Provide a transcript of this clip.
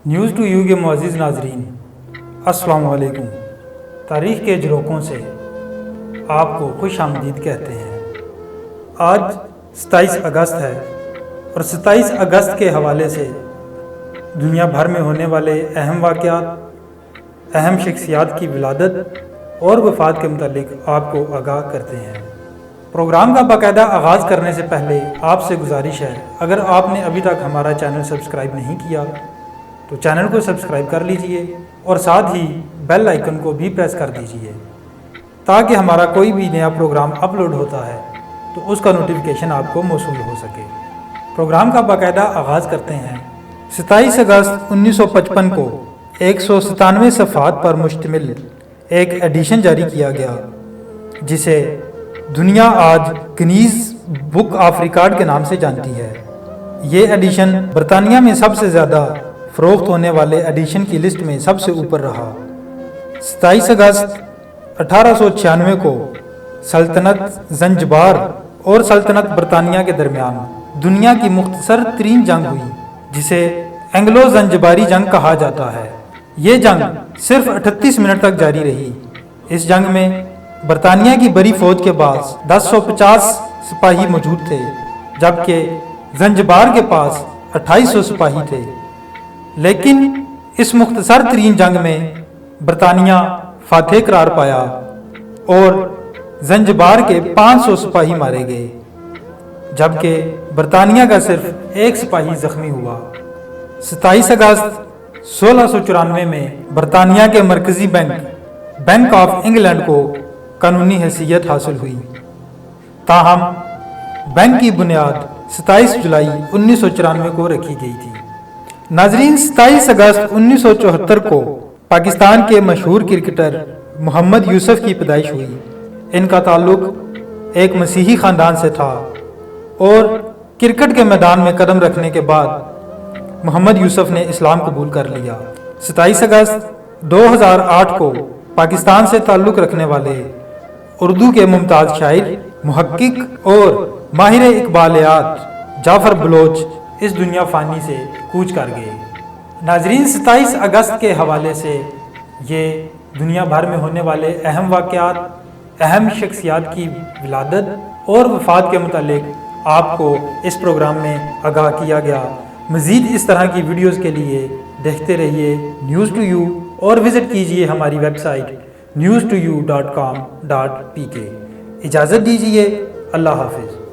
News to you کے معزز ناظرین، السلام علیکم۔ تاریخ کے جھروکوں سے آپ کو خوش آمدید کہتے ہیں۔ آج 27 اگست ہے اور 27 اگست کے حوالے سے دنیا بھر میں ہونے والے اہم واقعات، اہم شخصیات کی ولادت اور وفات کے متعلق آپ کو آگاہ کرتے ہیں۔ پروگرام کا باقاعدہ آغاز کرنے سے پہلے آپ سے گزارش ہے، اگر آپ نے ابھی تک ہمارا چینل سبسکرائب نہیں کیا تو چینل کو سبسکرائب کر لیجئے اور ساتھ ہی بیل آئیکن کو بھی پریس کر دیجئے تاکہ ہمارا کوئی بھی نیا پروگرام اپلوڈ ہوتا ہے تو اس کا نوٹیفیکیشن آپ کو موصول ہو سکے۔ پروگرام کا باقاعدہ آغاز کرتے ہیں۔ 27 اگست 1955 کو 197 صفحات پر مشتمل ایک ایڈیشن جاری کیا گیا جسے دنیا آج گنیز بک آف ریکارڈ کے نام سے جانتی ہے۔ یہ ایڈیشن برطانیہ میں سب سے زیادہ فروخت ہونے والے ایڈیشن کی لسٹ میں سب سے اوپر رہا۔ 27 اگست 1896 کو سلطنت زنجبار اور سلطنت برطانیہ کے درمیان دنیا کی مختصر ترین جنگ ہوئی جسے اینگلو زنجباری جنگ کہا جاتا ہے۔ یہ جنگ صرف 38 منٹ تک جاری رہی۔ اس جنگ میں برطانیہ کی بڑی فوج کے پاس 1050 سپاہی موجود تھے جبکہ زنجبار کے پاس 2800 سپاہی تھے، لیکن اس مختصر ترین جنگ میں برطانیہ فاتح قرار پایا اور زنجبار کے 500 سپاہی مارے گئے جبکہ برطانیہ کا صرف ایک سپاہی زخمی ہوا۔ 27 اگست 1694 میں برطانیہ کے مرکزی بینک آف انگلینڈ کو قانونی حیثیت حاصل ہوئی، تاہم بینک کی بنیاد 27 جولائی 1994 کو رکھی گئی تھی۔ ناظرین، 27 اگست 1974 کو پاکستان کے مشہور کرکٹر محمد یوسف کی پیدائش ہوئی۔ ان کا تعلق ایک مسیحی خاندان سے تھا اور کرکٹ کے میدان میں قدم رکھنے کے بعد محمد یوسف نے اسلام قبول کر لیا۔ 27 اگست 2008 کو پاکستان سے تعلق رکھنے والے اردو کے ممتاز شاعر، محقق اور ماہر اقبالیات جعفر بلوچ اس دنیا فانی سے کوچ کر گئے۔ ناظرین، 27 اگست کے حوالے سے یہ دنیا بھر میں ہونے والے اہم واقعات، اہم شخصیات کی ولادت اور وفات کے متعلق آپ کو اس پروگرام میں آگاہ کیا گیا۔ مزید اس طرح کی ویڈیوز کے لیے دیکھتے رہیے نیوز ٹو یو اور وزٹ کیجئے ہماری ویب سائٹ news2u.com.pk۔ اجازت دیجیے، اللہ حافظ۔